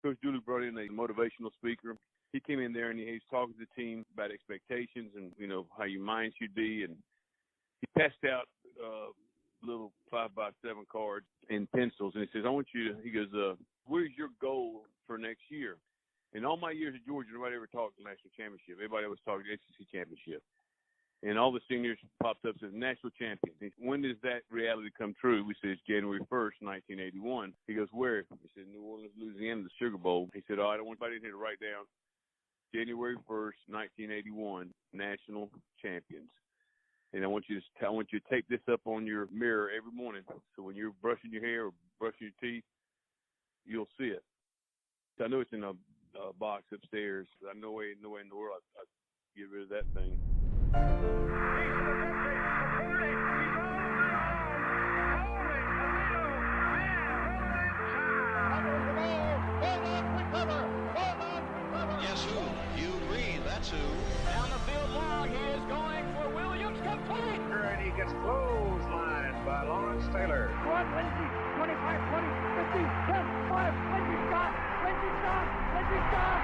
Coach Dooley brought in a motivational speaker. He came in there and he was talking to the team about expectations and, how your mind should be. And he passed out little 5x7 cards and pencils. And he says, he goes, where's your goal for next year? In all my years at Georgia, nobody ever talked the national championship. Everybody always talked the SEC championship. And all the seniors popped up and says, national champion. When does that reality come true? We said, it's January 1st, 1981. He goes, where? He said, New Orleans, Louisiana, the Sugar Bowl. He said, I don't want anybody in here to write down January 1st, 1981, national champions. And I want you to tape this up on your mirror every morning. So when you're brushing your hair or brushing your teeth, you'll see it. So I know it's in a box upstairs. I no way in the world I'd get rid of that thing. Yes, who? Hugh Green, that's who. Down the field long, he is going for Williams, complete. And he gets clotheslined by Lawrence Taylor. 20, 25, 20, 15, 10, 5, Lindsey's gone, Lindsey's gone, Lindsey's gone.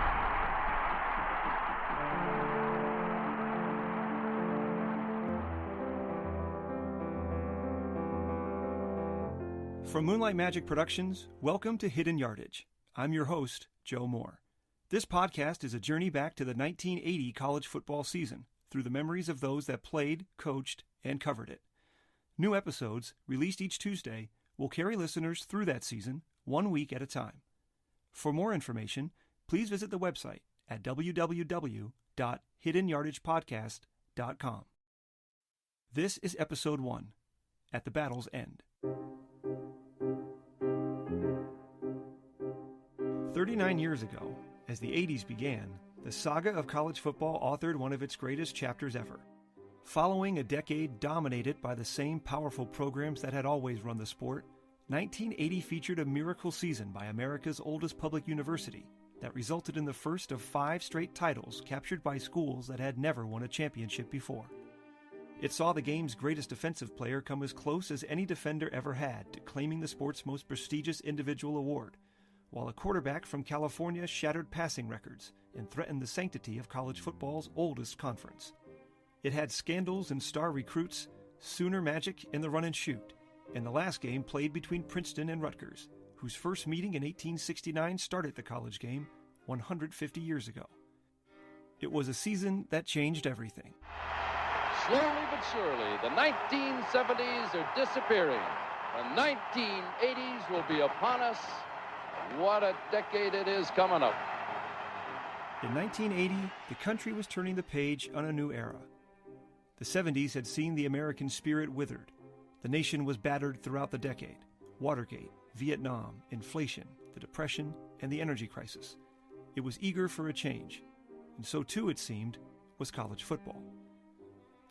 From Moonlight Magic Productions, welcome to Hidden Yardage. I'm your host, Joe Moore. This podcast is a journey back to the 1980 college football season through the memories of those that played, coached, and covered it. New episodes, released each Tuesday, will carry listeners through that season, 1 week at a time. For more information, please visit the website at www.hiddenyardagepodcast.com. This is Episode 1, At the Battle's End. 39 years ago, as the 80s began, the saga of college football authored one of its greatest chapters ever. Following a decade dominated by the same powerful programs that had always run the sport, 1980 featured a miracle season by America's oldest public university that resulted in the first of 5 straight titles captured by schools that had never won a championship before. It saw the game's greatest defensive player come as close as any defender ever had to claiming the sport's most prestigious individual award, while a quarterback from California shattered passing records and threatened the sanctity of college football's oldest conference. It had scandals and star recruits, Sooner magic in the run and shoot, and the last game played between Princeton and Rutgers, whose first meeting in 1869 started the college game 150 years ago. It was a season that changed everything. Slowly but surely, the 1970s are disappearing. The 1980s will be upon us. What a decade it is coming up. In 1980, the country was turning the page on a new era. The 70s had seen the American spirit withered. The nation was battered throughout the decade. Watergate, Vietnam, inflation, the Depression, and the energy crisis. It was eager for a change, and so too, it seemed, was college football.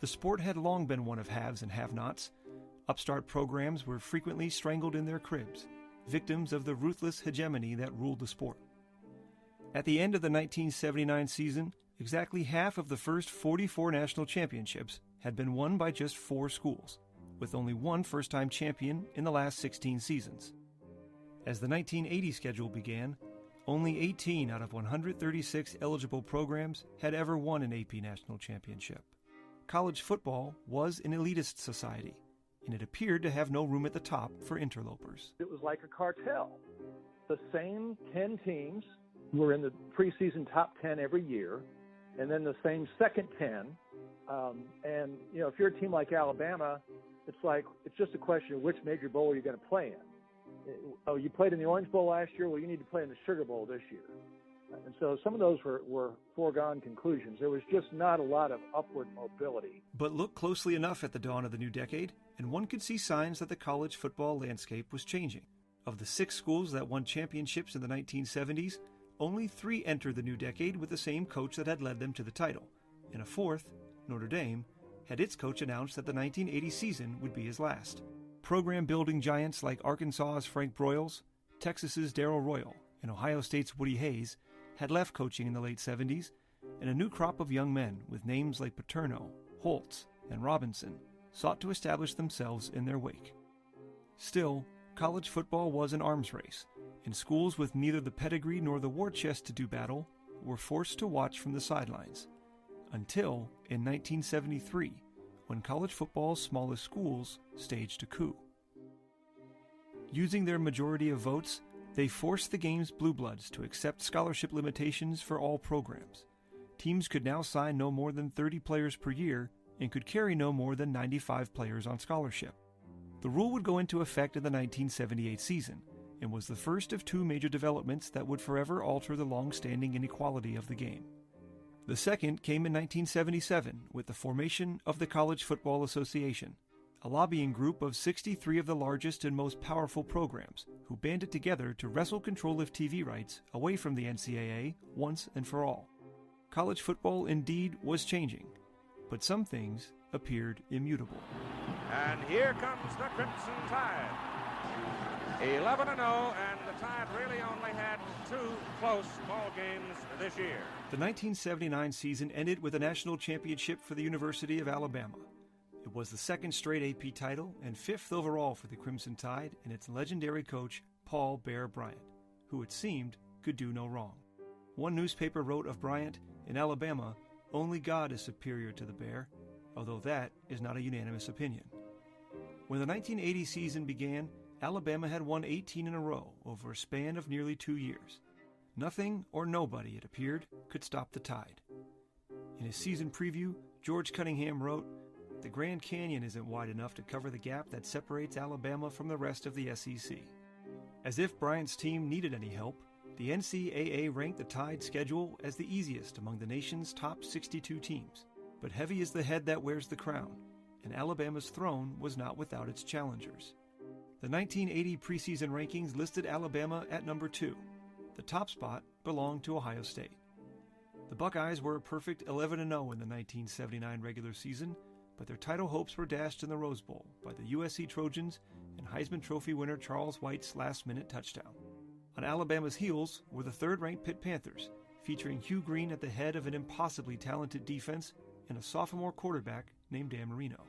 The sport had long been one of haves and have-nots. Upstart programs were frequently strangled in their cribs, victims of the ruthless hegemony that ruled the sport. At the end of the 1979 season, exactly half of the first 44 national championships had been won by just 4 schools, with only one first-time champion in the last 16 seasons. As the 1980 schedule began, only 18 out of 136 eligible programs had ever won an AP national championship. College football was an elitist society, and it appeared to have no room at the top for interlopers. It was like a cartel. The same 10 teams were in the preseason top 10 every year, and then the same second 10. If you're a team like Alabama, it's just a question of which major bowl are you going to play in. Oh, you played in the Orange Bowl last year? Well, you need to play in the Sugar Bowl this year. And so some of those were foregone conclusions. There was just not a lot of upward mobility. But look closely enough at the dawn of the new decade, and one could see signs that the college football landscape was changing. Of the 6 schools that won championships in the 1970s, only 3 entered the new decade with the same coach that had led them to the title, and a 4th, Notre Dame, had its coach announce that the 1980 season would be his last. Program-building giants like Arkansas's Frank Broyles, Texas's Darrell Royal, and Ohio State's Woody Hayes had left coaching in the late 70s, and a new crop of young men with names like Paterno, Holtz, and Robinson sought to establish themselves in their wake. Still, college football was an arms race, and schools with neither the pedigree nor the war chest to do battle were forced to watch from the sidelines, until in 1973, when college football's smallest schools staged a coup. Using their majority of votes, they forced the game's blue bloods to accept scholarship limitations for all programs. Teams could now sign no more than 30 players per year and could carry no more than 95 players on scholarship. The rule would go into effect in the 1978 season and was the first of two major developments that would forever alter the long-standing inequality of the game. The second came in 1977 with the formation of the College Football Association, a lobbying group of 63 of the largest and most powerful programs who banded together to wrestle control of TV rights away from the NCAA once and for all. College football indeed was changing, but some things appeared immutable. And here comes the Crimson Tide. 11-0, and the Tide really only had two close ball games this year. The 1979 season ended with a national championship for the University of Alabama. It was the second straight AP title and fifth overall for the Crimson Tide and its legendary coach, Paul Bear Bryant, who it seemed could do no wrong. One newspaper wrote of Bryant, "In Alabama, only God is superior to the Bear," although that is not a unanimous opinion. When the 1980 season began, Alabama had won 18 in a row over a span of nearly 2 years. Nothing or nobody, it appeared, could stop the Tide. In his season preview, George Cunningham wrote, "The Grand Canyon isn't wide enough to cover the gap that separates Alabama from the rest of the SEC." As if Bryant's team needed any help, the NCAA ranked the Tide schedule as the easiest among the nation's top 62 teams. But heavy is the head that wears the crown, and Alabama's throne was not without its challengers. The 1980 preseason rankings listed Alabama at number 2. The top spot belonged to Ohio State. The Buckeyes were a perfect 11-0 in the 1979 regular season, but their title hopes were dashed in the Rose Bowl by the USC Trojans and Heisman Trophy winner Charles White's last-minute touchdown. On Alabama's heels were the third-ranked Pitt Panthers, featuring Hugh Green at the head of an impossibly talented defense and a sophomore quarterback named Dan Marino.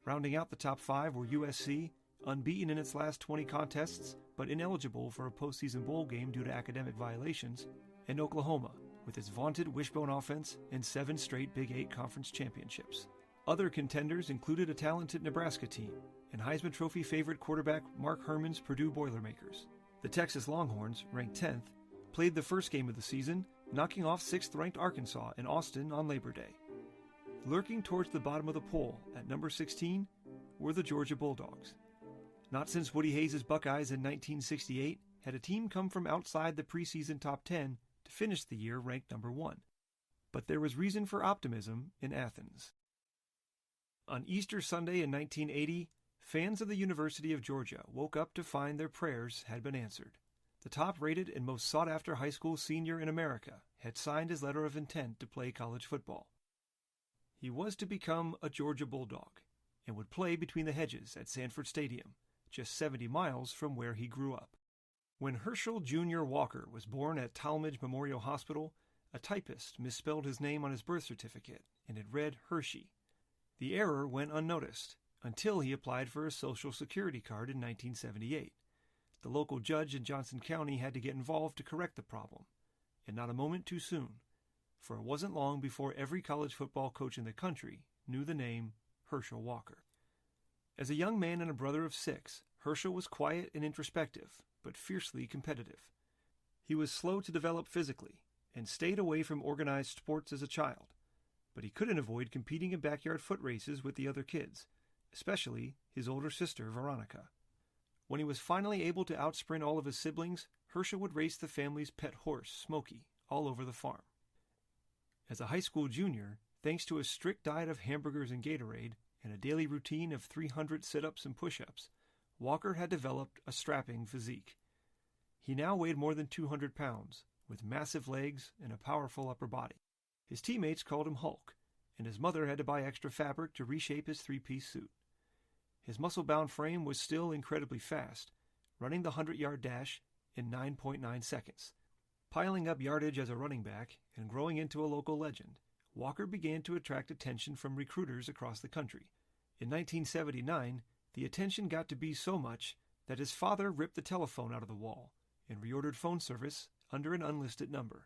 Rounding out the top 5 were USC, unbeaten in its last 20 contests, but ineligible for a postseason bowl game due to academic violations, and Oklahoma, with its vaunted wishbone offense and 7 straight Big 8 conference championships. Other contenders included a talented Nebraska team and Heisman Trophy favorite quarterback Mark Herman's Purdue Boilermakers. The Texas Longhorns, ranked 10th, played the first game of the season, knocking off 6th-ranked Arkansas in Austin on Labor Day. Lurking towards the bottom of the poll at number 16 were the Georgia Bulldogs. Not since Woody Hayes' Buckeyes in 1968 had a team come from outside the preseason top 10 to finish the year ranked number 1. But there was reason for optimism in Athens. On Easter Sunday in 1980, fans of the University of Georgia woke up to find their prayers had been answered. The top-rated and most sought-after high school senior in America had signed his letter of intent to play college football. He was to become a Georgia Bulldog and would play between the hedges at Sanford Stadium, just 70 miles from where he grew up. When Herschel Jr. Walker was born at Talmadge Memorial Hospital, a typist misspelled his name on his birth certificate, and it read Hershey. The error went unnoticed until he applied for a Social Security card in 1978. The local judge in Johnson County had to get involved to correct the problem, and not a moment too soon, for it wasn't long before every college football coach in the country knew the name Herschel Walker. As a young man and a brother of 6, Herschel was quiet and introspective, but fiercely competitive. He was slow to develop physically and stayed away from organized sports as a child, but he couldn't avoid competing in backyard foot races with the other kids, especially his older sister, Veronica. When he was finally able to outsprint all of his siblings, Herschel would race the family's pet horse, Smokey, all over the farm. As a high school junior, thanks to a strict diet of hamburgers and Gatorade and a daily routine of 300 sit-ups and push-ups, Walker had developed a strapping physique. He now weighed more than 200 pounds, with massive legs and a powerful upper body. His teammates called him Hulk, and his mother had to buy extra fabric to reshape his 3-piece suit. His muscle-bound frame was still incredibly fast, running the 100-yard dash in 9.9 seconds. Piling up yardage as a running back and growing into a local legend, Walker began to attract attention from recruiters across the country. In 1979, the attention got to be so much that his father ripped the telephone out of the wall and reordered phone service under an unlisted number.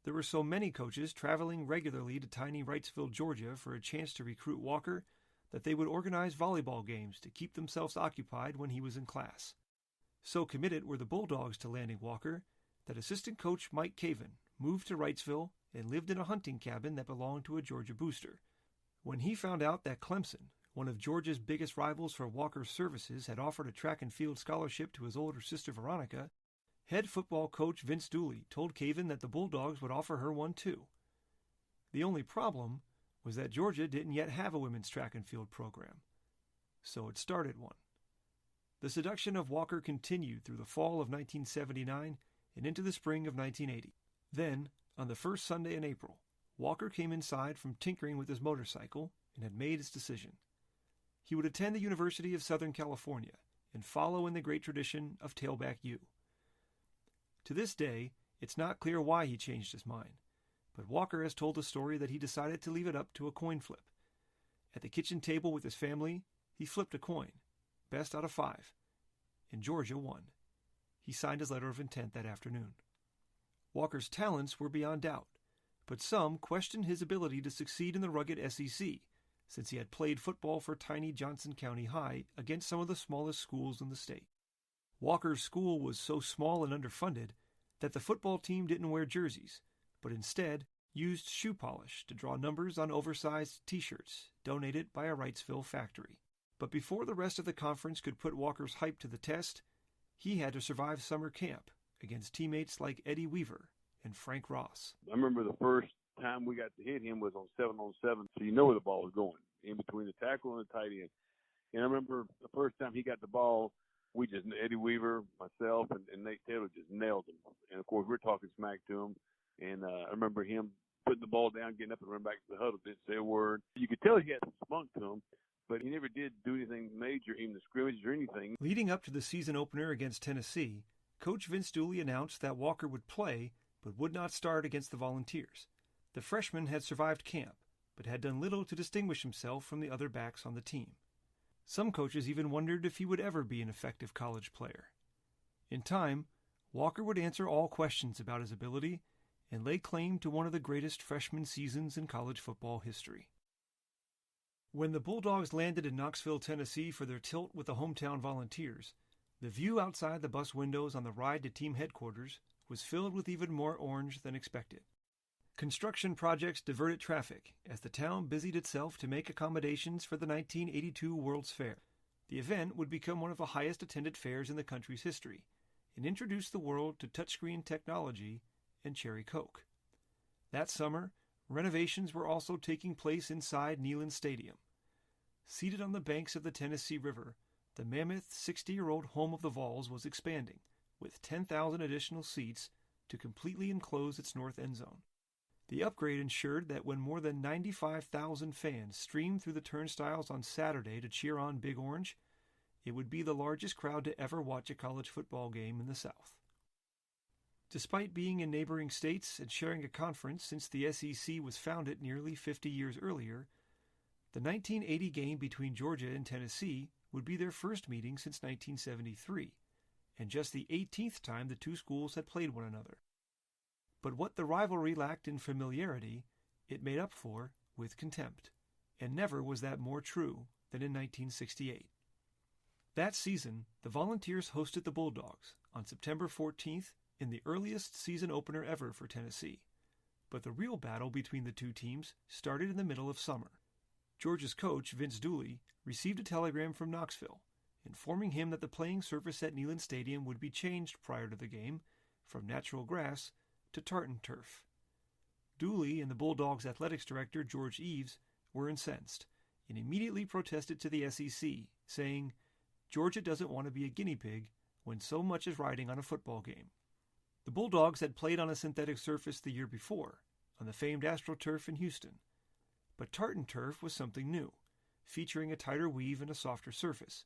There were so many coaches traveling regularly to tiny Wrightsville, Georgia for a chance to recruit Walker that they would organize volleyball games to keep themselves occupied when he was in class. So committed were the Bulldogs to landing Walker that assistant coach Mike Caven moved to Wrightsville and lived in a hunting cabin that belonged to a Georgia booster. When he found out that Clemson, one of Georgia's biggest rivals for Walker's services, had offered a track and field scholarship to his older sister Veronica, head football coach Vince Dooley told Caven that the Bulldogs would offer her one too. The only problem was that Georgia didn't yet have a women's track and field program, so it started one. The seduction of Walker continued through the fall of 1979 and into the spring of 1980. Then, on the first Sunday in April, Walker came inside from tinkering with his motorcycle and had made his decision. He would attend the University of Southern California and follow in the great tradition of Tailback U. To this day, it's not clear why he changed his mind, but Walker has told the story that he decided to leave it up to a coin flip. At the kitchen table with his family, he flipped a coin, best out of 5, and Georgia won. He signed his letter of intent that afternoon. Walker's talents were beyond doubt, but some questioned his ability to succeed in the rugged SEC, since he had played football for tiny Johnson County High against some of the smallest schools in the state. Walker's school was so small and underfunded that the football team didn't wear jerseys, but instead used shoe polish to draw numbers on oversized T-shirts donated by a Wrightsville factory. But before the rest of the conference could put Walker's hype to the test, he had to survive summer camp against teammates like Eddie Weaver and Frank Ross. I remember the first time we got to hit him was on 7-on-7, so you know where the ball was going, in between the tackle and the tight end. And I remember the first time he got the ball, Eddie Weaver, myself, and Nate Taylor just nailed him. And, of course, we're talking smack to him. And I remember him putting the ball down, getting up and running back to the huddle, didn't say a word. You could tell he had some spunk to him, but he never did do anything major, even the scrimmages or anything. Leading up to the season opener against Tennessee, Coach Vince Dooley announced that Walker would play but would not start against the Volunteers. The freshman had survived camp, but had done little to distinguish himself from the other backs on the team. Some coaches even wondered if he would ever be an effective college player. In time, Walker would answer all questions about his ability and lay claim to one of the greatest freshman seasons in college football history. When the Bulldogs landed in Knoxville, Tennessee for their tilt with the hometown Volunteers, the view outside the bus windows on the ride to team headquarters was filled with even more orange than expected. Construction projects diverted traffic as the town busied itself to make accommodations for the 1982 World's Fair. The event would become one of the highest attended fairs in the country's history and introduce the world to touchscreen technology and Cherry Coke. That summer, renovations were also taking place inside Neyland Stadium. Seated on the banks of the Tennessee River, the mammoth 60-year-old home of the Vols was expanding, with 10,000 additional seats to completely enclose its north end zone. The upgrade ensured that when more than 95,000 fans streamed through the turnstiles on Saturday to cheer on Big Orange, it would be the largest crowd to ever watch a college football game in the South. Despite being in neighboring states and sharing a conference since the SEC was founded nearly 50 years earlier, the 1980 game between Georgia and Tennessee would be their first meeting since 1973, and just the 18th time the two schools had played one another. But what the rivalry lacked in familiarity, it made up for with contempt, and never was that more true than in 1968. That season, the Volunteers hosted the Bulldogs on September 14th in the earliest season opener ever for Tennessee. But the real battle between the two teams started in the middle of summer. Georgia's coach, Vince Dooley, received a telegram from Knoxville, informing him that the playing surface at Neyland Stadium would be changed prior to the game from natural grass to tartan turf. Dooley and the Bulldogs athletics director, George Eves, were incensed and immediately protested to the SEC, saying, "Georgia doesn't want to be a guinea pig when so much is riding on a football game." The Bulldogs had played on a synthetic surface the year before, on the famed AstroTurf in Houston. But tartan turf was something new, featuring a tighter weave and a softer surface,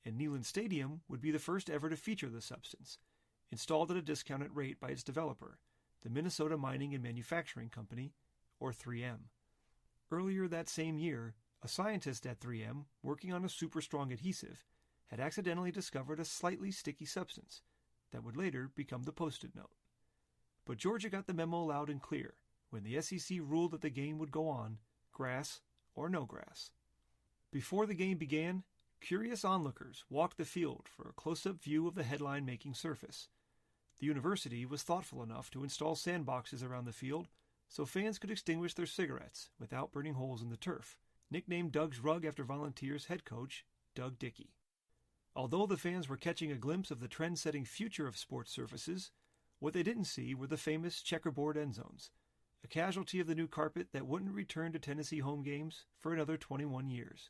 and Neyland Stadium would be the first ever to feature the substance, installed at a discounted rate by its developer, the Minnesota Mining and Manufacturing Company, or 3M. Earlier that same year, a scientist at 3M, working on a super strong adhesive, had accidentally discovered a slightly sticky substance, that would later become the Post-it note. But Georgia got the memo loud and clear when the SEC ruled that the game would go on, grass or no grass. Before the game began, curious onlookers walked the field for a close-up view of the headline-making surface. The university was thoughtful enough to install sandboxes around the field so fans could extinguish their cigarettes without burning holes in the turf, nicknamed Doug's Rug after Volunteers head coach Doug Dickey. Although the fans were catching a glimpse of the trend-setting future of sports surfaces, what they didn't see were the famous checkerboard end zones, a casualty of the new carpet that wouldn't return to Tennessee home games for another 21 years.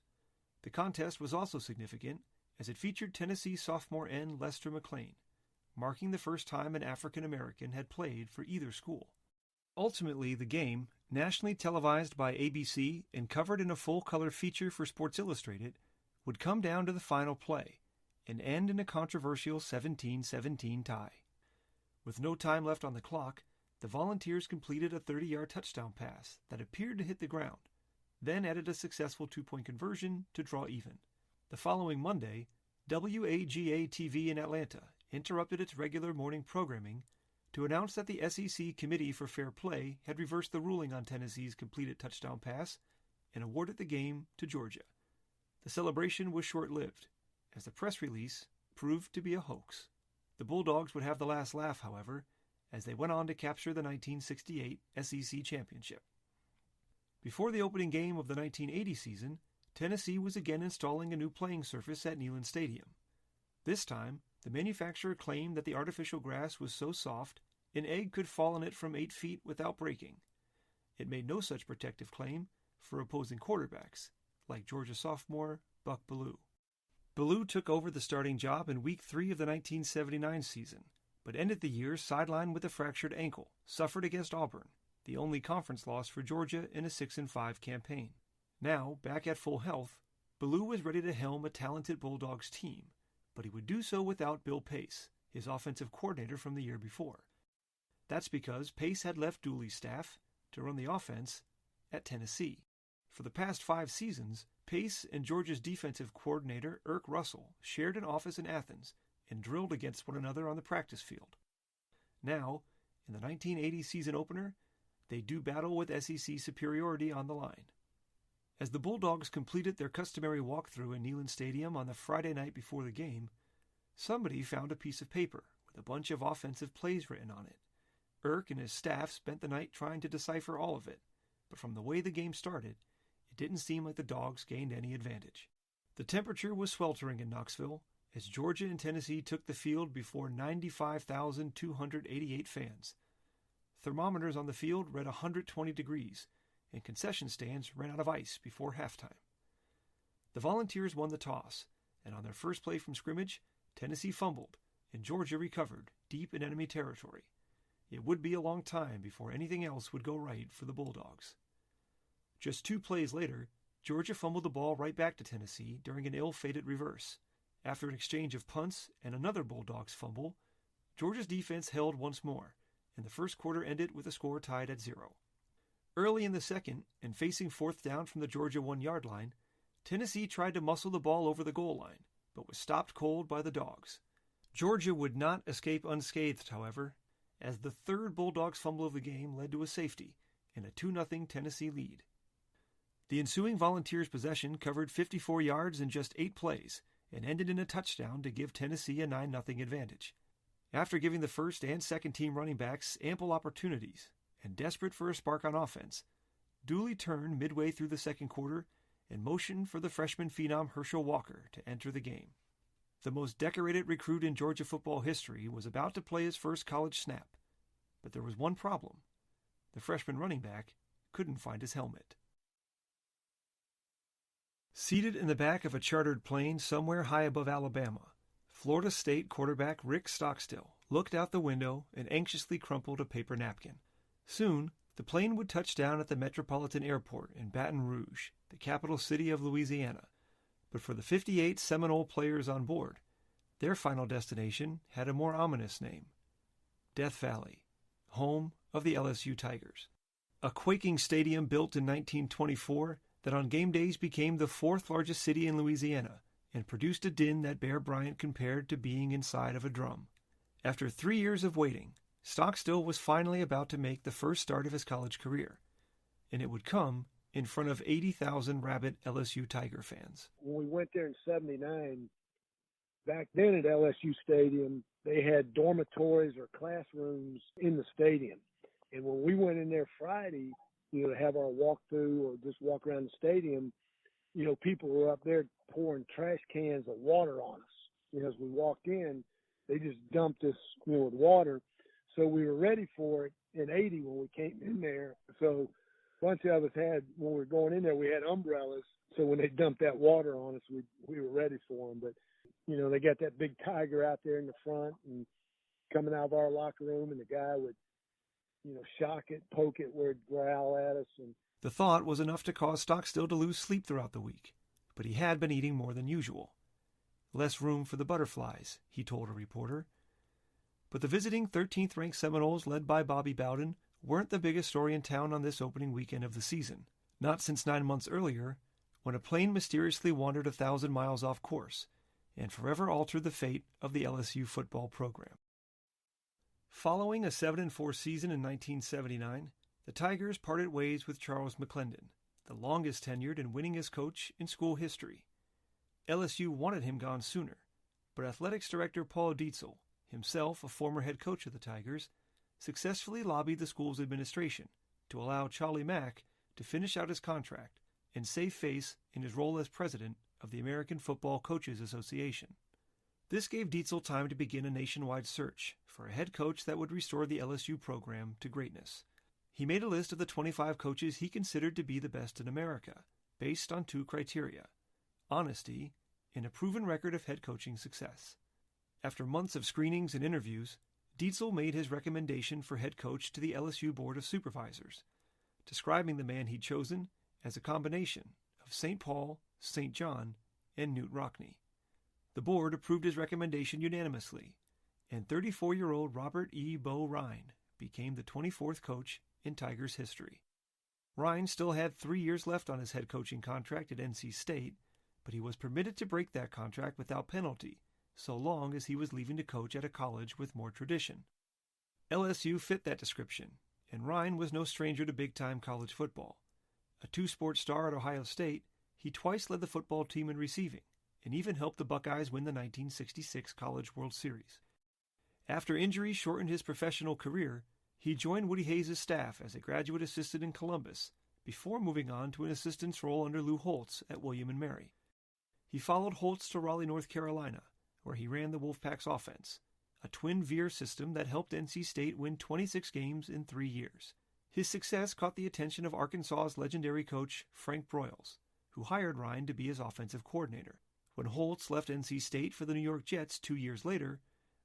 The contest was also significant as it featured Tennessee sophomore end Lester McLean, marking the first time an African-American had played for either school. Ultimately, the game, nationally televised by ABC and covered in a full-color feature for Sports Illustrated, would come down to the final play and end in a controversial 17-17 tie. With no time left on the clock, the Volunteers completed a 30-yard touchdown pass that appeared to hit the ground, then added a successful two-point conversion to draw even. The following Monday, WAGA-TV in Atlanta interrupted its regular morning programming to announce that the SEC Committee for Fair Play had reversed the ruling on Tennessee's completed touchdown pass and awarded the game to Georgia. The celebration was short-lived, as the press release proved to be a hoax. The Bulldogs would have the last laugh, however, as they went on to capture the 1968 SEC championship. Before the opening game of the 1980 season, Tennessee was again installing a new playing surface at Neyland Stadium. This time, the manufacturer claimed that the artificial grass was so soft, an egg could fall on it from 8 feet without breaking. It made no such protective claim for opposing quarterbacks, like Georgia sophomore Buck Bellew. Bellew took over the starting job in Week 3 of the 1979 season, but ended the year sidelined with a fractured ankle, suffered against Auburn, the only conference loss for Georgia in a 6-5 campaign. Now, back at full health, Bellew was ready to helm a talented Bulldogs team, but he would do so without Bill Pace, his offensive coordinator from the year before. That's because Pace had left Dooley's staff to run the offense at Tennessee. For the past 5 seasons, Pace and Georgia's defensive coordinator, Irk Russell, shared an office in Athens and drilled against one another on the practice field. Now, in the 1980 season opener, they do battle with SEC superiority on the line. As the Bulldogs completed their customary walkthrough in Neyland Stadium on the Friday night before the game, somebody found a piece of paper with a bunch of offensive plays written on it. Irk and his staff spent the night trying to decipher all of it, but from the way the game started, it didn't seem like the Dogs gained any advantage. The temperature was sweltering in Knoxville as Georgia and Tennessee took the field before 95,288 fans. Thermometers on the field read 120 degrees, and concession stands ran out of ice before halftime. The Volunteers won the toss, and on their first play from scrimmage, Tennessee fumbled, and Georgia recovered deep in enemy territory. It would be a long time before anything else would go right for the Bulldogs. Just 2 plays later, Georgia fumbled the ball right back to Tennessee during an ill-fated reverse. After an exchange of punts and another Bulldogs fumble, Georgia's defense held once more, and the first quarter ended with a score tied at 0. Early in the second, and facing 4th down from the Georgia 1-yard line, Tennessee tried to muscle the ball over the goal line, but was stopped cold by the Dogs. Georgia would not escape unscathed, however, as the third Bulldogs fumble of the game led to a safety and a 2-0 Tennessee lead. The ensuing Volunteers' possession covered 54 yards in just 8 plays and ended in a touchdown to give Tennessee a 9-0 advantage. After giving the first and second team running backs ample opportunities and desperate for a spark on offense, Dooley turned midway through the second quarter and motioned for the freshman phenom Herschel Walker to enter the game. The most decorated recruit in Georgia football history was about to play his first college snap, but there was one problem. The freshman running back couldn't find his helmet. Seated in the back of a chartered plane somewhere high above Alabama, Florida State quarterback Rick Stockstill looked out the window and anxiously crumpled a paper napkin. Soon, the plane would touch down at the Metropolitan Airport in Baton Rouge, the capital city of Louisiana. But for the 58 Seminole players on board, their final destination had a more ominous name: Death Valley, home of the LSU Tigers. A quaking stadium built in 1924 that on game days became the 4th largest city in Louisiana and produced a din that Bear Bryant compared to being inside of a drum. After 3 years of waiting, Stockstill was finally about to make the first start of his college career, and it would come in front of 80,000 rabid LSU Tiger fans. When we went there in '79, back then at LSU Stadium, they had dormitories or classrooms in the stadium. And when we went in there Friday, to have our walkthrough or just walk around the stadium, people were up there pouring trash cans of water on us. As we walked in, they just dumped us, with water. So we were ready for it in '80 when we came in there. So a bunch of us when we were going in there, we had umbrellas. So when they dumped that water on us, we were ready for them. But, they got that big tiger out there in the front and coming out of our locker room, and the guy would, shock it, poke it where it'd growl at us. And the thought was enough to cause Stockstill to lose sleep throughout the week, but he had been eating more than usual. Less room for the butterflies, he told a reporter. But the visiting 13th-ranked Seminoles, led by Bobby Bowden, weren't the biggest story in town on this opening weekend of the season. Not since 9 months earlier, when a plane mysteriously wandered 1,000 miles off course and forever altered the fate of the LSU football program. Following a 7-4 season in 1979, the Tigers parted ways with Charles McClendon, the longest tenured and winningest coach in school history. LSU wanted him gone sooner, but athletics director Paul Dietzel, himself a former head coach of the Tigers, successfully lobbied the school's administration to allow Charlie Mack to finish out his contract and save face in his role as president of the American Football Coaches Association. This gave Dietzel time to begin a nationwide search for a head coach that would restore the LSU program to greatness. He made a list of the 25 coaches he considered to be the best in America, based on 2 criteria: honesty and a proven record of head coaching success. After months of screenings and interviews, Dietzel made his recommendation for head coach to the LSU Board of Supervisors, describing the man he'd chosen as a combination of St. Paul, St. John, and Newt Rockne. The board approved his recommendation unanimously, and 34-year-old Robert E. Bo Rhine became the 24th coach in Tigers history. Rhine still had 3 years left on his head coaching contract at NC State, but he was permitted to break that contract without penalty, so long as he was leaving to coach at a college with more tradition. LSU fit that description, and Rhine was no stranger to big-time college football. A 2-sport star at Ohio State, he twice led the football team in receiving, and even helped the Buckeyes win the 1966 College World Series. After injury shortened his professional career, he joined Woody Hayes' staff as a graduate assistant in Columbus, before moving on to an assistant's role under Lou Holtz at William & Mary. He followed Holtz to Raleigh, North Carolina, where he ran the Wolfpack's offense, a twin veer system that helped NC State win 26 games in 3 years. His success caught the attention of Arkansas's legendary coach Frank Broyles, who hired Rhine to be his offensive coordinator. When Holtz left NC State for the New York Jets 2 years later,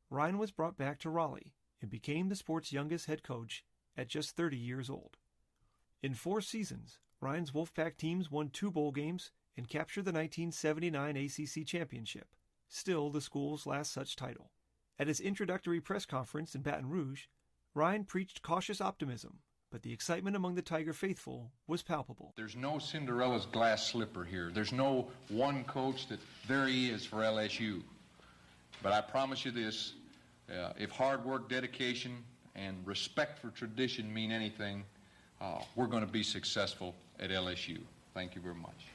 Rhine was brought back to Raleigh and became the sport's youngest head coach at just 30 years old. In 4 seasons, Rhine's Wolfpack teams won 2 bowl games and captured the 1979 ACC championship, still the school's last such title. At his introductory press conference in Baton Rouge, Rhine preached cautious optimism, but the excitement among the Tiger faithful was palpable. There's no Cinderella's glass slipper here. There's no one coach that there he is for LSU. But I promise you this, if hard work, dedication, and respect for tradition mean anything, we're going to be successful at LSU. Thank you very much.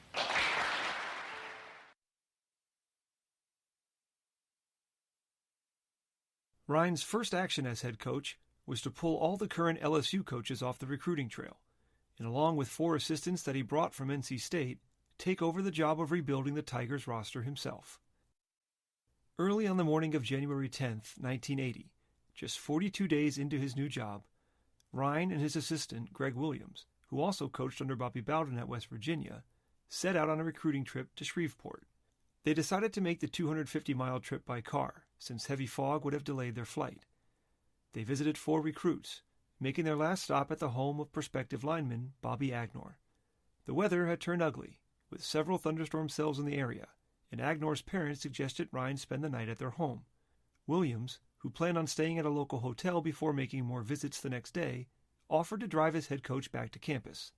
Rhine's first action as head coach was to pull all the current LSU coaches off the recruiting trail, and along with 4 assistants that he brought from NC State, take over the job of rebuilding the Tigers roster himself. Early on the morning of January 10th, 1980, just 42 days into his new job, Rhine and his assistant, Greg Williams, who also coached under Bobby Bowden at West Virginia, set out on a recruiting trip to Shreveport. They decided to make the 250-mile trip by car, since heavy fog would have delayed their flight. They visited 4 recruits, making their last stop at the home of prospective lineman Bobby Agnor. The weather had turned ugly, with several thunderstorm cells in the area, and Agnor's parents suggested Rhine spend the night at their home. Williams, who planned on staying at a local hotel before making more visits the next day, offered to drive his head coach back to campus.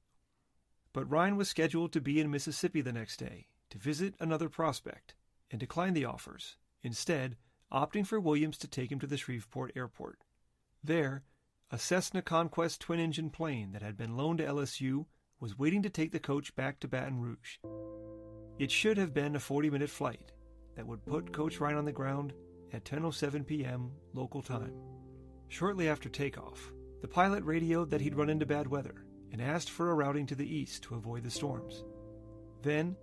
But Rhine was scheduled to be in Mississippi the next day to visit another prospect, and declined the offers, instead opting for Williams to take him to the Shreveport airport. There, a Cessna Conquest twin-engine plane that had been loaned to LSU was waiting to take the coach back to Baton Rouge. It should have been a 40-minute flight that would put Coach Ryan on the ground at 10:07 p.m. local time. Shortly after takeoff, the pilot radioed that he'd run into bad weather and asked for a routing to the east to avoid the storms. Then,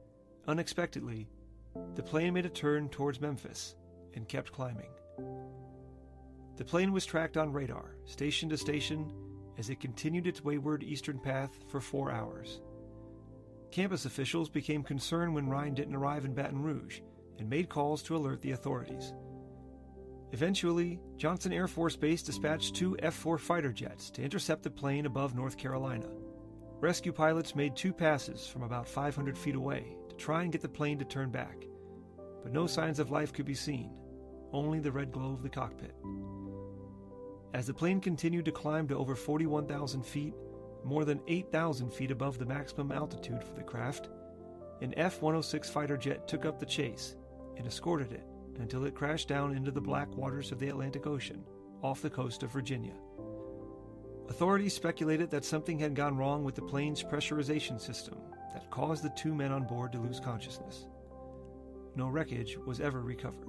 unexpectedly, the plane made a turn towards Memphis and kept climbing. The plane was tracked on radar, station to station, as it continued its wayward eastern path for 4 hours. Campus officials became concerned when Ryan didn't arrive in Baton Rouge and made calls to alert the authorities. Eventually, Johnson Air Force Base dispatched 2 F-4 fighter jets to intercept the plane above North Carolina. Rescue pilots made 2 passes from about 500 feet away to try and get the plane to turn back, but no signs of life could be seen, only the red glow of the cockpit. As the plane continued to climb to over 41,000 feet, more than 8,000 feet above the maximum altitude for the craft, an F-106 fighter jet took up the chase and escorted it until it crashed down into the black waters of the Atlantic Ocean off the coast of Virginia. Authorities speculated that something had gone wrong with the plane's pressurization system that caused the 2 men on board to lose consciousness. No wreckage was ever recovered.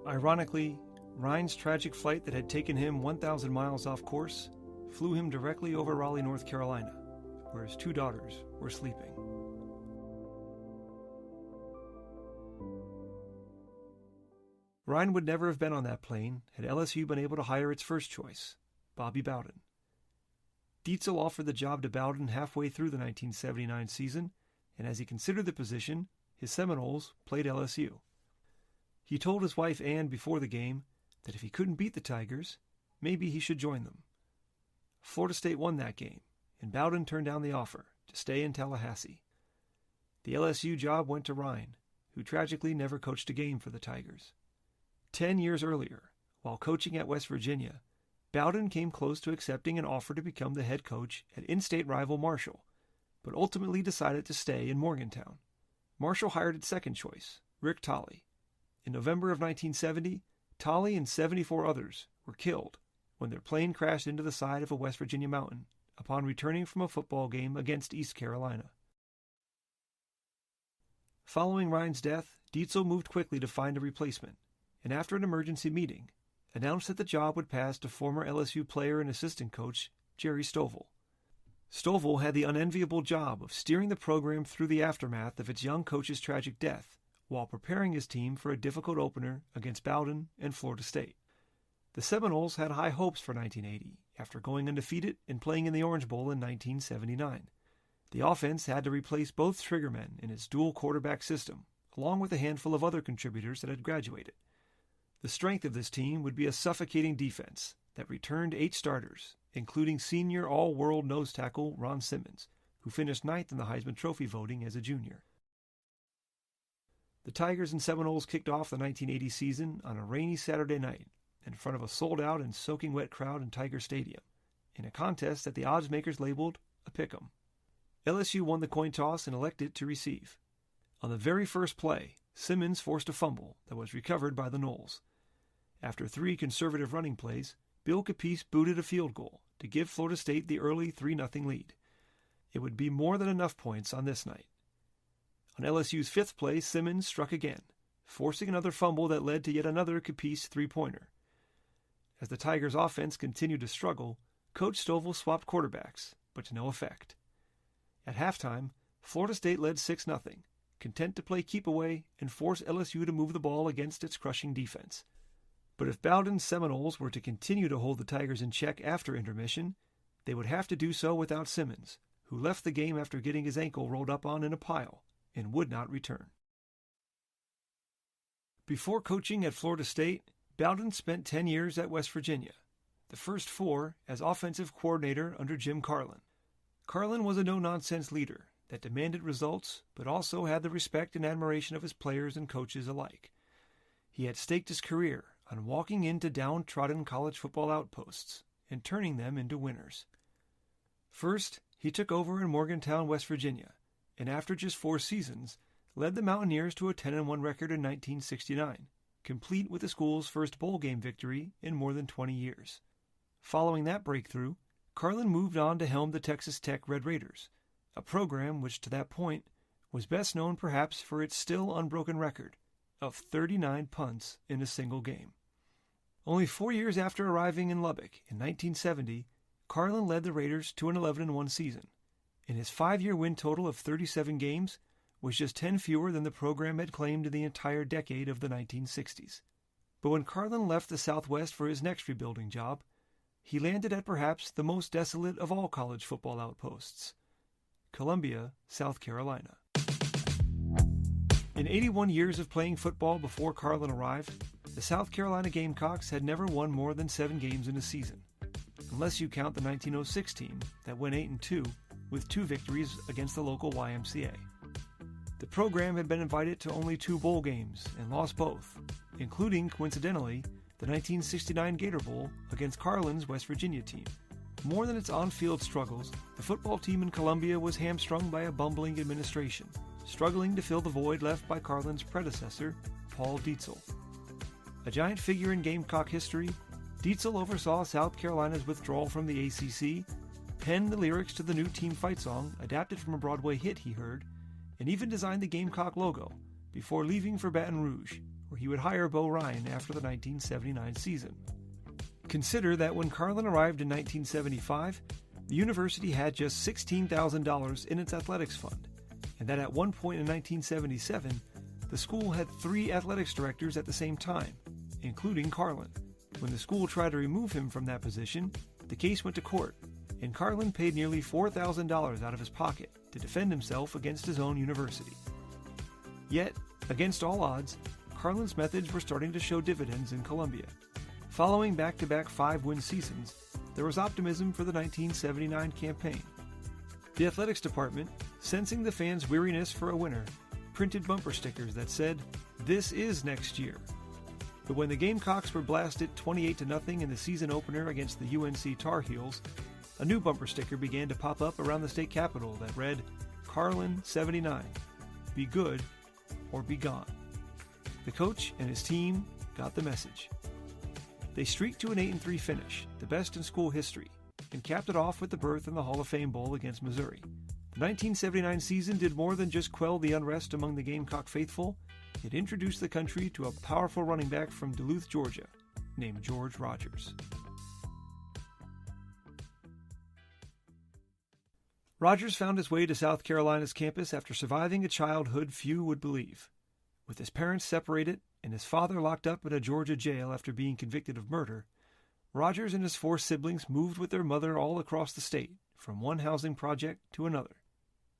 Ironically, Ryan's tragic flight that had taken him 1,000 miles off course flew him directly over Raleigh, North Carolina, where his 2 daughters were sleeping. Ryan would never have been on that plane had LSU been able to hire its first choice, Bobby Bowden. Dietzel offered the job to Bowden halfway through the 1979 season, and as he considered the position, his Seminoles played LSU. He told his wife Ann before the game that if he couldn't beat the Tigers, maybe he should join them. Florida State won that game, and Bowden turned down the offer to stay in Tallahassee. The LSU job went to Ryan, who tragically never coached a game for the Tigers. 10 years earlier, while coaching at West Virginia, Bowden came close to accepting an offer to become the head coach at in-state rival Marshall, but ultimately decided to stay in Morgantown. Marshall hired its second choice, Rick Tolley. In November of 1970, Tolley and 74 others were killed when their plane crashed into the side of a West Virginia mountain upon returning from a football game against East Carolina. Following Ryan's death, Dietzel moved quickly to find a replacement, and after an emergency meeting, announced that the job would pass to former LSU player and assistant coach Jerry Stovall. Stovall had the unenviable job of steering the program through the aftermath of its young coach's tragic death while preparing his team for a difficult opener against Bowden and Florida State. The Seminoles had high hopes for 1980 after going undefeated and playing in the Orange Bowl in 1979. The offense had to replace both triggermen in its dual quarterback system, along with a handful of other contributors that had graduated. The strength of this team would be a suffocating defense that returned 8 starters, including senior all-world nose tackle Ron Simmons, who finished 9th in the Heisman Trophy voting as a junior. The Tigers and Seminoles kicked off the 1980 season on a rainy Saturday night in front of a sold-out and soaking wet crowd in Tiger Stadium, in a contest that the odds makers labeled a pick'em. LSU won the coin toss and elected to receive. On the very first play, Simmons forced a fumble that was recovered by the Noles. After 3 conservative running plays, Bill Capice booted a field goal to give Florida State the early 3-0 lead. It would be more than enough points on this night. On LSU's 5th play, Simmons struck again, forcing another fumble that led to yet another Capice 3-pointer. As the Tigers' offense continued to struggle, Coach Stovall swapped quarterbacks, but to no effect. At halftime, Florida State led 6-0, content to play keep away and force LSU to move the ball against its crushing defense. But if Bowden's Seminoles were to continue to hold the Tigers in check after intermission, they would have to do so without Simmons, who left the game after getting his ankle rolled up on in a pile and would not return. Before coaching at Florida State, Bowden spent 10 years at West Virginia, the first 4 as offensive coordinator under Jim Carlin. Carlin was a no-nonsense leader that demanded results, but also had the respect and admiration of his players and coaches alike. He had staked his career on walking into downtrodden college football outposts and turning them into winners. First, he took over in Morgantown, West Virginia, and after just 4 seasons, led the Mountaineers to a 10-1 record in 1969, complete with the school's first bowl game victory in more than 20 years. Following that breakthrough, Carlin moved on to helm the Texas Tech Red Raiders, a program which to that point was best known perhaps for its still unbroken record of 39 punts in a single game. Only 4 years after arriving in Lubbock in 1970, Carlin led the Raiders to an 11-1 season, and his 5-year win total of 37 games was just 10 fewer than the program had claimed in the entire decade of the 1960s. But when Carlin left the Southwest for his next rebuilding job, he landed at perhaps the most desolate of all college football outposts, Columbia, South Carolina. In 81 years of playing football before Carlin arrived, the South Carolina Gamecocks had never won more than 7 games in a season, unless you count the 1906 team that went 8-2 with 2 victories against the local YMCA. The program had been invited to only 2 bowl games and lost both, including, coincidentally, the 1969 Gator Bowl against Carlin's West Virginia team. More than its on-field struggles, the football team in Columbia was hamstrung by a bumbling administration, struggling to fill the void left by Carlin's predecessor, Paul Dietzel. A giant figure in Gamecock history, Dietzel oversaw South Carolina's withdrawal from the ACC, penned the lyrics to the new team fight song adapted from a Broadway hit he heard, and even designed the Gamecock logo before leaving for Baton Rouge, where he would hire Bo Ryan after the 1979 season. Consider that when Carlin arrived in 1975, the university had just $16,000 in its athletics fund, and that at one point in 1977, the school had 3 athletics directors at the same time, including Carlin. When the school tried to remove him from that position, the case went to court, and Carlin paid nearly $4,000 out of his pocket to defend himself against his own university. Yet, against all odds, Carlin's methods were starting to show dividends in Columbia. Following back-to-back 5-win seasons, there was optimism for the 1979 campaign. The athletics department, sensing the fans' weariness for a winner, printed bumper stickers that said, "This is next year." But when the Gamecocks were blasted 28-0 in the season opener against the UNC Tar Heels, a new bumper sticker began to pop up around the state capitol that read, "Carlin 79, be good or be gone." The coach and his team got the message. They streaked to an 8-3 finish, the best in school history, and capped it off with the berth in the Hall of Fame Bowl against Missouri. The 1979 season did more than just quell the unrest among the Gamecock faithful. It introduced the country to a powerful running back from Duluth, Georgia, named George Rogers. Rogers found his way to South Carolina's campus after surviving a childhood few would believe. With his parents separated and his father locked up in a Georgia jail after being convicted of murder, Rogers and his 4 siblings moved with their mother all across the state, from one housing project to another.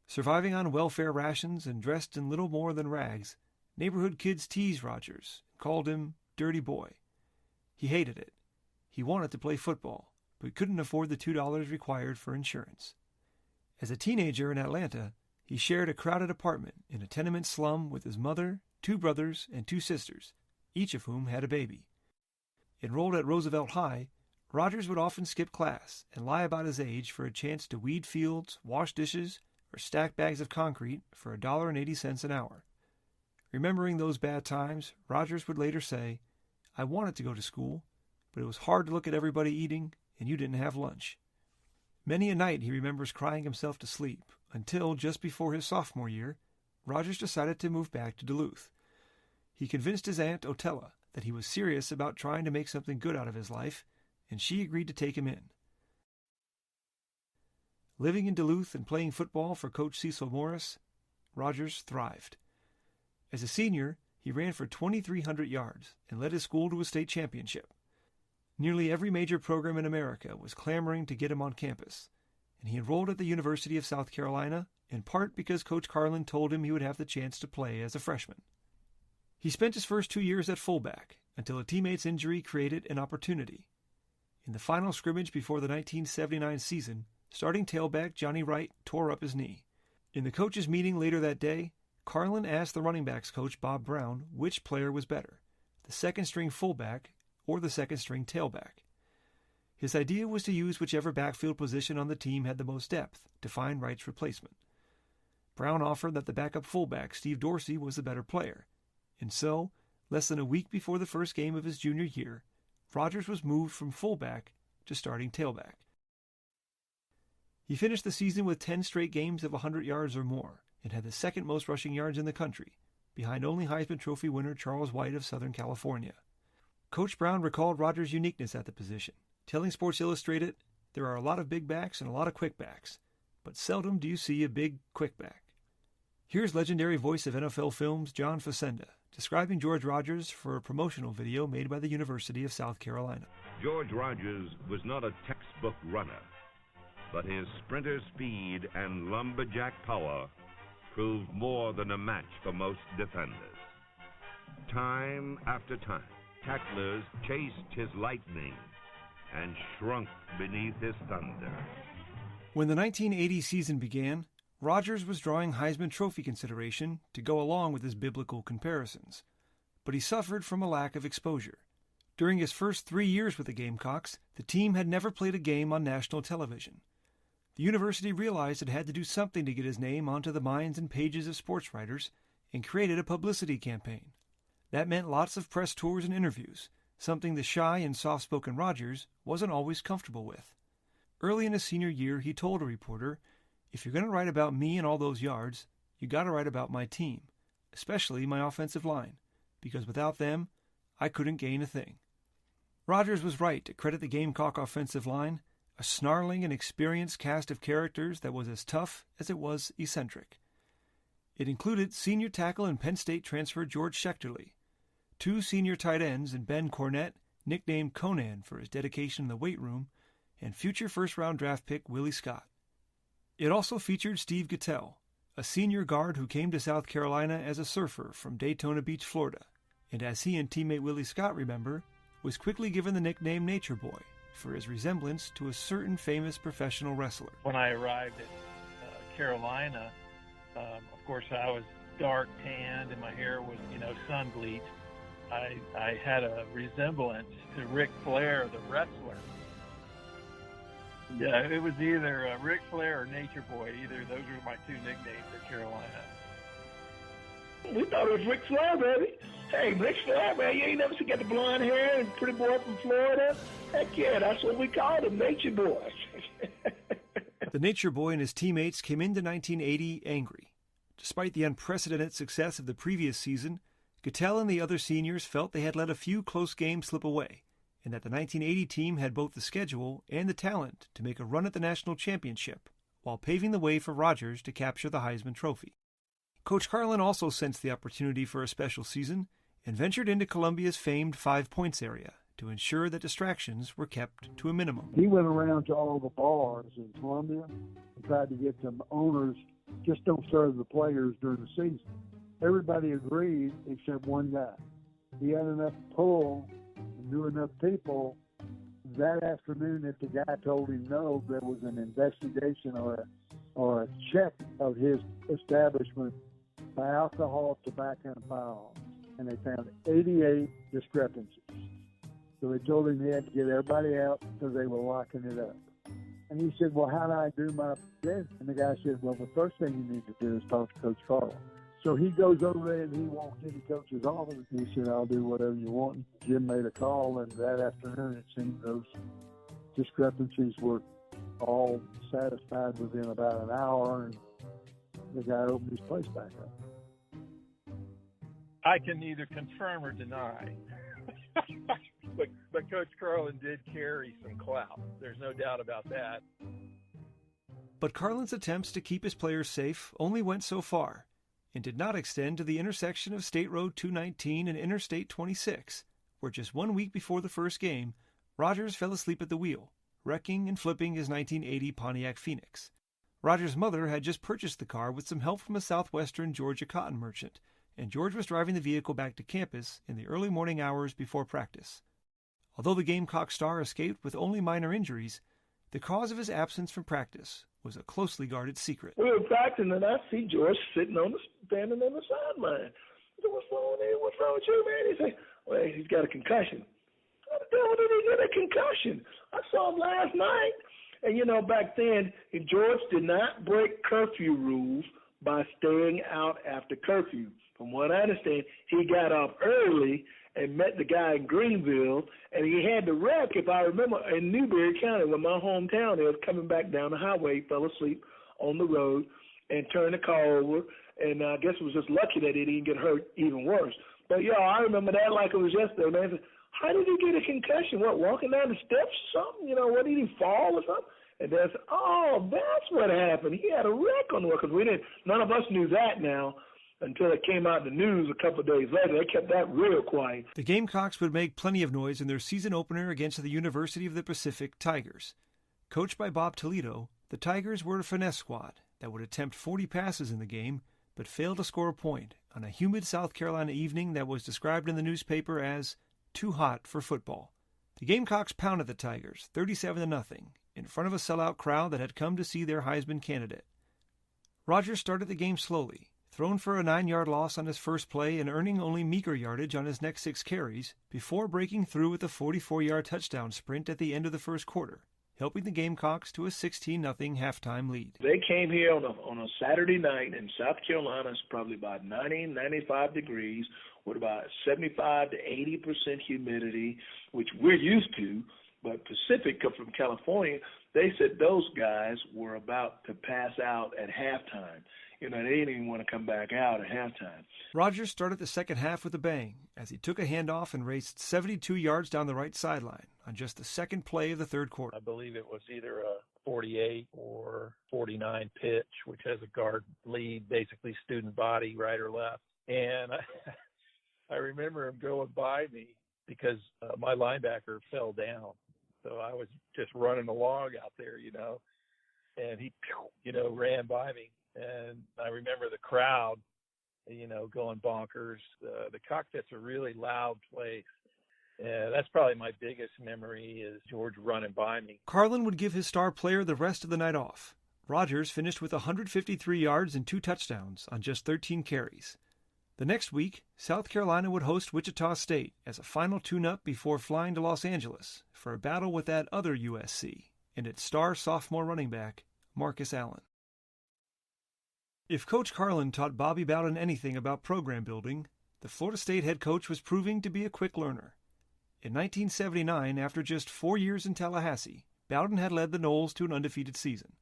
Surviving on welfare rations and dressed in little more than rags, neighborhood kids teased Rogers and called him Dirty Boy. He hated it. He wanted to play football, but couldn't afford the $2 required for insurance. As a teenager in Atlanta, he shared a crowded apartment in a tenement slum with his mother, 2 brothers, and 2 sisters, each of whom had a baby. Enrolled at Roosevelt High, Rogers would often skip class and lie about his age for a chance to weed fields, wash dishes, or stack bags of concrete for $1.80 an hour. Remembering those bad times, Rogers would later say, "I wanted to go to school, but it was hard to look at everybody eating, and you didn't have lunch." Many a night he remembers crying himself to sleep, until, just before his sophomore year, Rogers decided to move back to Duluth. He convinced his aunt, Otella, that he was serious about trying to make something good out of his life, and she agreed to take him in. Living in Duluth and playing football for Coach Cecil Morris, Rogers thrived. As a senior, he ran for 2,300 yards and led his school to a state championship. Nearly every major program in America was clamoring to get him on campus, and he enrolled at the University of South Carolina, in part because Coach Carlin told him he would have the chance to play as a freshman. He spent his first 2 years at fullback until a teammate's injury created an opportunity. In the final scrimmage before the 1979 season, starting tailback Johnny Wright tore up his knee. In the coaches' meeting later that day, Carlin asked the running backs coach Bob Brown which player was better, the second-string fullback or the second-string tailback. His idea was to use whichever backfield position on the team had the most depth to find Wright's replacement. Brown offered that the backup fullback, Steve Dorsey, was the better player, and so, less than a week before the first game of his junior year, Rogers was moved from fullback to starting tailback. He finished the season with 10 straight games of 100 yards or more and had the second most rushing yards in the country, behind only Heisman Trophy winner Charles White of Southern California. Coach Brown recalled Rogers' uniqueness at the position, telling Sports Illustrated, "There are a lot of big backs and a lot of quick backs, but seldom do you see a big quick back." Here's legendary voice of NFL films John Facenda describing George Rogers for a promotional video made by the University of South Carolina. George Rogers was not a textbook runner, but his sprinter speed and lumberjack power proved more than a match for most defenders. Time after time, tacklers chased his lightning and shrunk beneath his thunder. When the 1980 season began, Rogers was drawing Heisman Trophy consideration to go along with his biblical comparisons, but he suffered from a lack of exposure. During his first 3 years with the Gamecocks, the team had never played a game on national television. The university realized it had to do something to get his name onto the minds and pages of sports writers and created a publicity campaign. That meant lots of press tours and interviews, something the shy and soft-spoken Rogers wasn't always comfortable with. Early in his senior year, he told a reporter, "If you're going to write about me and all those yards, you got to write about my team, especially my offensive line, because without them, I couldn't gain a thing." Rogers was right to credit the Gamecock offensive line, a snarling and experienced cast of characters that was as tough as it was eccentric. It included senior tackle and Penn State transfer George Schechterly, 2 senior tight ends in Ben Cornett, nicknamed Conan for his dedication in the weight room, and future first-round draft pick Willie Scott. It also featured Steve Gattel, a senior guard who came to South Carolina as a surfer from Daytona Beach, Florida, and as he and teammate Willie Scott remember, was quickly given the nickname Nature Boy for his resemblance to a certain famous professional wrestler. When I arrived at Carolina, of course I was dark tanned and my hair was, sun bleached. I had a resemblance to Ric Flair, the wrestler. Yeah, it was either Ric Flair or Nature Boy. Either those were my 2 nicknames at Carolina. We thought it was Ric Flair, baby. Hey, Ric Flair, man, you ain't never seen got the blonde hair and pretty boy from Florida? Heck yeah, that's what we called him, Nature Boy. The Nature Boy and his teammates came into 1980 angry. Despite the unprecedented success of the previous season, Gattel and the other seniors felt they had let a few close games slip away, and that the 1980 team had both the schedule and the talent to make a run at the national championship, while paving the way for Rogers to capture the Heisman Trophy. Coach Carlin also sensed the opportunity for a special season and ventured into Columbia's famed 5 Points area to ensure that distractions were kept to a minimum. He went around to all the bars in Columbia and tried to get some owners, just don't serve the players during the season. Everybody agreed except one guy. He had enough pull and knew enough people. That afternoon, if the guy told him no, there was an investigation or a check of his establishment by alcohol, tobacco, and firearms. And they found 88 discrepancies. So they told him he had to get everybody out because they were locking it up. And he said, well, how do I do my business? And the guy said, well, the first thing you need to do is talk to Coach Carlin. So he goes over there and he walked into Coach's office. He said, I'll do whatever you want. Jim made a call, and that afternoon it seemed those discrepancies were all satisfied within about an hour, and the guy opened his place back up. I can neither confirm or deny. But Coach Carlin did carry some clout. There's no doubt about that. But Carlin's attempts to keep his players safe only went so far and did not extend to the intersection of State Road 219 and Interstate 26, where just 1 week before the first game, Rogers fell asleep at the wheel, wrecking and flipping his 1980 Pontiac Phoenix. Rogers' mother had just purchased the car with some help from a southwestern Georgia cotton merchant, and George was driving the vehicle back to campus in the early morning hours before practice. Although the Gamecock star escaped with only minor injuries, the cause of his absence from practice was a closely guarded secret. We were practicing, and I see George standing on the sideline. I said, what's wrong with you? What's wrong with you, man? He said, well, he's got a concussion. How the hell did he get a concussion? I saw him last night. And, back then, George did not break curfew rules by staying out after curfew. From what I understand, he got up early and met the guy in Greenville, and he had the wreck, if I remember, in Newberry County, where my hometown is, coming back down the highway, fell asleep on the road and turned the car over, and I guess it was just lucky that he didn't get hurt even worse. But, I remember that like it was yesterday, man. How did he get a concussion? What, walking down the steps or something? What, did he fall or something? And then I said, oh, that's what happened. He had a wreck on the road, because none of us knew that now until it came out in the news a couple of days later. They kept that real quiet. The Gamecocks would make plenty of noise in their season opener against the University of the Pacific Tigers. Coached by Bob Toledo, the Tigers were a finesse squad that would attempt 40 passes in the game, but fail to score a point on a humid South Carolina evening that was described in the newspaper as too hot for football. The Gamecocks pounded the Tigers 37-0 in front of a sellout crowd that had come to see their Heisman candidate. Rogers started the game slowly, thrown for a 9-yard loss on his first play and earning only meager yardage on his next 6 carries before breaking through with a 44-yard touchdown sprint at the end of the first quarter, helping the Gamecocks to a 16-0 halftime lead. They came here on a Saturday night in South Carolina. It's probably about 95 degrees with about 75 to 80% humidity, which we're used to. But Pacific, from California, they said those guys were about to pass out at halftime. They didn't even want to come back out at halftime. Rogers started the second half with a bang as he took a handoff and raced 72 yards down the right sideline on just the second play of the third quarter. I believe it was either a 48 or 49 pitch, which has a guard lead, basically student body, right or left. And I remember him going by me because my linebacker fell down. So I was just running along out there, and he, ran by me. And I remember the crowd, going bonkers. The cockpit's a really loud place. That's probably my biggest memory is George running by me. Carlin would give his star player the rest of the night off. Rogers finished with 153 yards and 2 touchdowns on just 13 carries. The next week, South Carolina would host Wichita State as a final tune-up before flying to Los Angeles for a battle with that other USC and its star sophomore running back, Marcus Allen. If Coach Carlin taught Bobby Bowden anything about program building, the Florida State head coach was proving to be a quick learner. In 1979, after just 4 years in Tallahassee, Bowden had led the Noles to an undefeated season.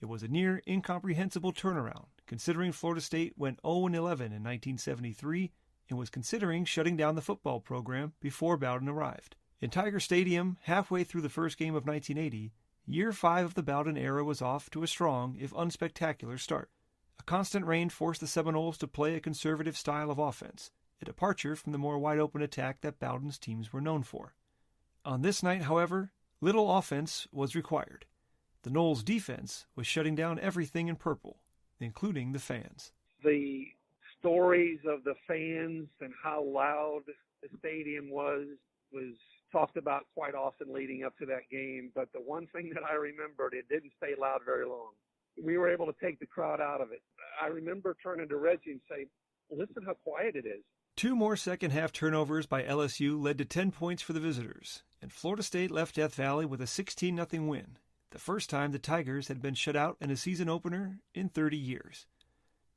It was a near incomprehensible turnaround, considering Florida State went 0-11 in 1973 and was considering shutting down the football program before Bowden arrived. In Tiger Stadium, halfway through the first game of 1980, year 5 of the Bowden era was off to a strong, if unspectacular, start. A constant rain forced the Seminoles to play a conservative style of offense, a departure from the more wide-open attack that Bowden's teams were known for. On this night, however, little offense was required. The Noles' defense was shutting down everything in purple, including the fans. The stories of the fans and how loud the stadium was talked about quite often leading up to that game, but the one thing that I remembered, it didn't stay loud very long. We were able to take the crowd out of it. I remember turning to Reggie and saying, listen how quiet it is. 2 more second-half turnovers by LSU led to 10 points for the visitors, and Florida State left Death Valley with a 16-0 win, the first time the Tigers had been shut out in a season opener in 30 years.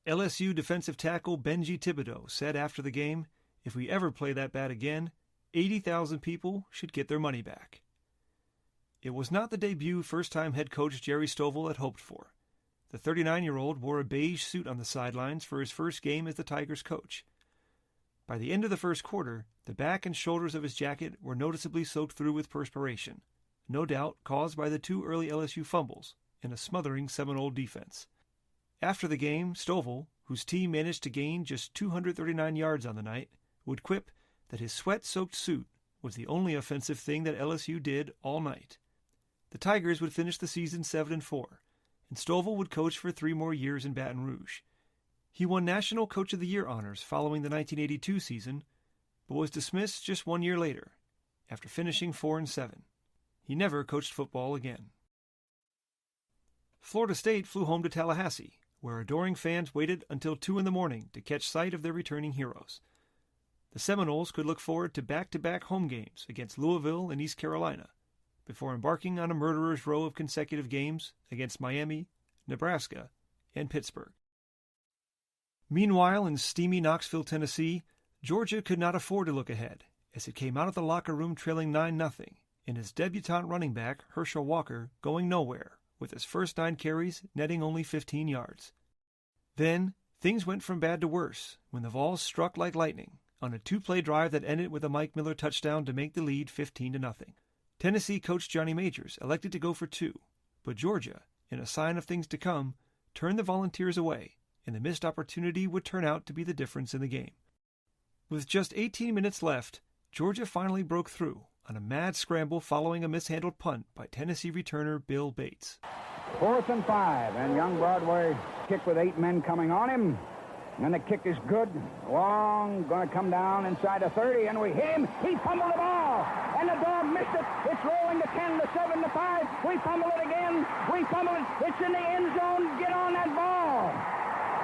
LSU defensive tackle Benji Thibodeau said after the game, if we ever play that bad again, 80,000 people should get their money back. It was not the debut first-time head coach Jerry Stovall had hoped for. The 39-year-old wore a beige suit on the sidelines for his first game as the Tigers coach. By the end of the first quarter, the back and shoulders of his jacket were noticeably soaked through with perspiration, no doubt caused by the 2 early LSU fumbles and a smothering Seminole defense. After the game, Stovall, whose team managed to gain just 239 yards on the night, would quip that his sweat-soaked suit was the only offensive thing that LSU did all night. The Tigers would finish the season 7-4, and Stovall would coach for 3 more years in Baton Rouge. He won National Coach of the Year honors following the 1982 season, but was dismissed just 1 year later, after finishing 4-7. He never coached football again. Florida State flew home to Tallahassee, where adoring fans waited until 2 a.m. to catch sight of their returning heroes. The Seminoles could look forward to back-to-back home games against Louisville and East Carolina, before embarking on a murderer's row of consecutive games against Miami, Nebraska, and Pittsburgh. Meanwhile, in steamy Knoxville, Tennessee, Georgia could not afford to look ahead, as it came out of the locker room trailing 9-0, and its debutante running back, Herschel Walker, going nowhere, with his first 9 carries netting only 15 yards. Then, things went from bad to worse when the Vols struck like lightning on a 2-play drive that ended with a Mike Miller touchdown to make the lead 15-0. Tennessee coach Johnny Majors elected to go for 2, but Georgia, in a sign of things to come, turned the Volunteers away, and the missed opportunity would turn out to be the difference in the game. With just 18 minutes left, Georgia finally broke through on a mad scramble following a mishandled punt by Tennessee returner Bill Bates. 4th and 5, and young Broadway kick with 8 men coming on him. And the kick is good, long, going to come down inside the 30, and we hit him. He fumbled the ball, and the dog missed it. It's rolling to 10, to 7, to 5. We fumble it again. We fumble it. It's in the end zone. Get on that ball.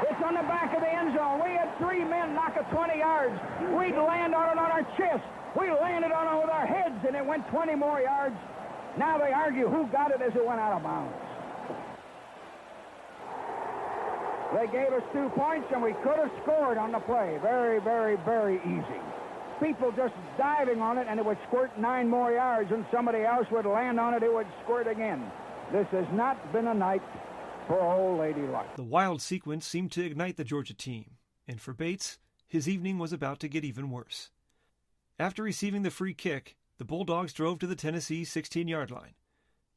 It's on the back of the end zone. We had 3 men knock it 20 yards. We'd land on it on our chest. We landed on it with our heads, and it went 20 more yards. Now they argue who got it as it went out of bounds. They gave us 2 points, and we could have scored on the play. Very, very, very easy. People just diving on it, and it would squirt 9 more yards, and somebody else would land on it, it would squirt again. This has not been a night for old Lady Luck. The wild sequence seemed to ignite the Georgia team, and for Bates, his evening was about to get even worse. After receiving the free kick, the Bulldogs drove to the Tennessee 16-yard line.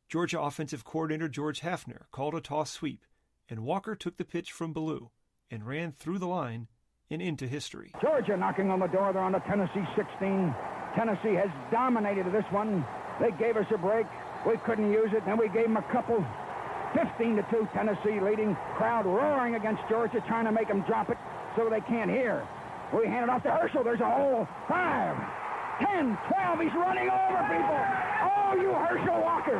Georgia offensive coordinator George Hafner called a toss sweep, and Walker took the pitch from Ballou and ran through the line and into history. Georgia knocking on the door. They're on the Tennessee 16. Tennessee has dominated this one. They gave us a break. We couldn't use it. Then we gave them a couple. 15-2, Tennessee leading. Crowd roaring against Georgia, trying to make them drop it so they can't hear. We hand it off to Herschel. There's a hole. 5, 10, 12. He's running over people. Oh, you Herschel Walker.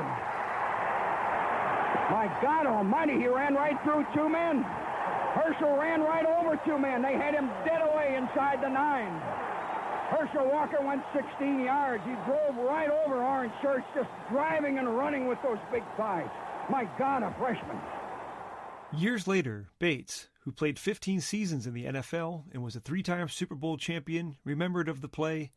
My God almighty, he ran right through 2 men. Herschel ran right over 2 men. They had him dead away inside the 9. Herschel Walker went 16 yards. He drove right over orange shirts, just driving and running with those big thighs. My God, a freshman. Years later, Bates, who played 15 seasons in the NFL and was a 3-time Super Bowl champion, remembered of the play.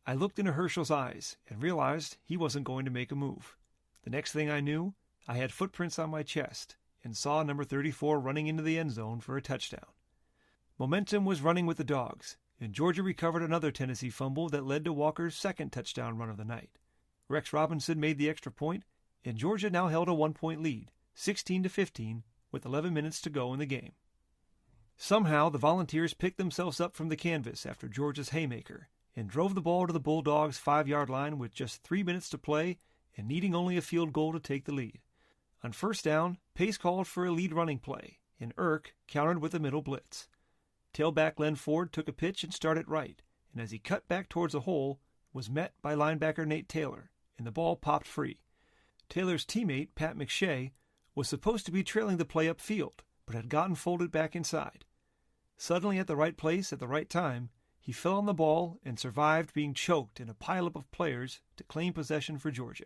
I looked into Herschel's eyes and realized he wasn't going to make a move. The next thing I knew, I had footprints on my chest and saw number 34 running into the end zone for a touchdown. Momentum was running with the Dogs, and Georgia recovered another Tennessee fumble that led to Walker's second touchdown run of the night. Rex Robinson made the extra point, and Georgia now held a 1-point lead, 16-15, with 11 minutes to go in the game. Somehow, the Volunteers picked themselves up from the canvas after Georgia's haymaker and drove the ball to the Bulldogs' 5-yard line with just 3 minutes to play and needing only a field goal to take the lead. On first down, Pace called for a lead running play, and Irk countered with a middle blitz. Tailback Len Ford took a pitch and started right, and as he cut back towards the hole, was met by linebacker Nate Taylor, and the ball popped free. Taylor's teammate, Pat McShay, was supposed to be trailing the play upfield, but had gotten folded back inside. Suddenly at the right place at the right time, he fell on the ball and survived being choked in a pileup of players to claim possession for Georgia.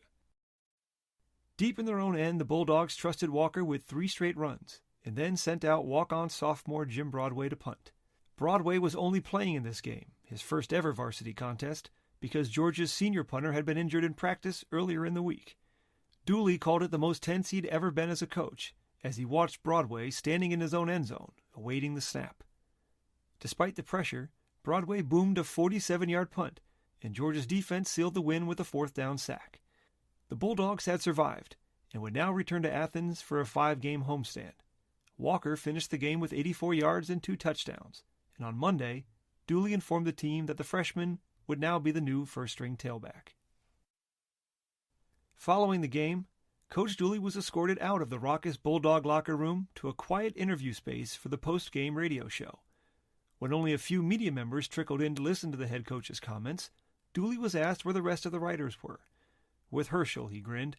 Deep in their own end, the Bulldogs trusted Walker with 3 straight runs, and then sent out walk-on sophomore Jim Broadway to punt. Broadway was only playing in this game, his first ever varsity contest, because Georgia's senior punter had been injured in practice earlier in the week. Dooley called it the most tense he'd ever been as a coach, as he watched Broadway standing in his own end zone, awaiting the snap. Despite the pressure, Broadway boomed a 47-yard punt, and Georgia's defense sealed the win with a 4th down sack. The Bulldogs had survived, and would now return to Athens for a 5-game homestand. Walker finished the game with 84 yards and 2 touchdowns, and on Monday, Dooley informed the team that the freshman would now be the new first-string tailback. Following the game, Coach Dooley was escorted out of the raucous Bulldog locker room to a quiet interview space for the post-game radio show. When only a few media members trickled in to listen to the head coach's comments, Dooley was asked where the rest of the writers were. With Herschel, he grinned.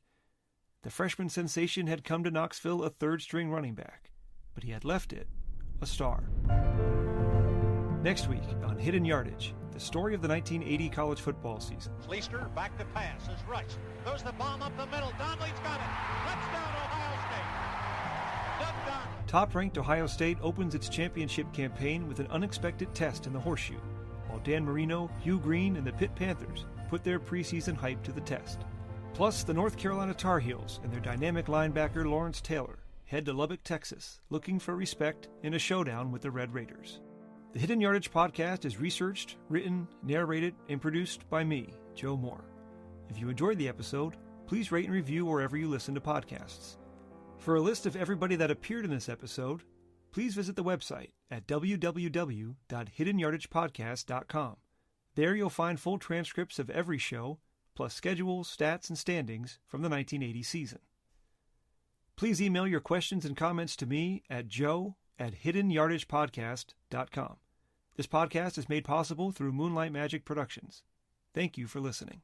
The freshman sensation had come to Knoxville a 3rd-string running back, but he had left it a star. Next week on Hidden Yardage, the story of the 1980 college football season. Leister back to pass is Rice. Throws the bomb up the middle. Donnelly's got it. Touchdown, Ohio State. Doug Donnelly. Top-ranked Ohio State opens its championship campaign with an unexpected test in the horseshoe, while Dan Marino, Hugh Green, and the Pitt Panthers put their preseason hype to the test. Plus, the North Carolina Tar Heels and their dynamic linebacker Lawrence Taylor head to Lubbock, Texas, looking for respect in a showdown with the Red Raiders. The Hidden Yardage podcast is researched, written, narrated, and produced by me, Joe Moore. If you enjoyed the episode, please rate and review wherever you listen to podcasts. For a list of everybody that appeared in this episode, please visit the website at www.hiddenyardagepodcast.com. There you'll find full transcripts of every show, plus schedules, stats, and standings from the 1980 season. Please email your questions and comments to me at joe@hiddenyardagepodcast.com. This podcast is made possible through Moonlight Magic Productions. Thank you for listening.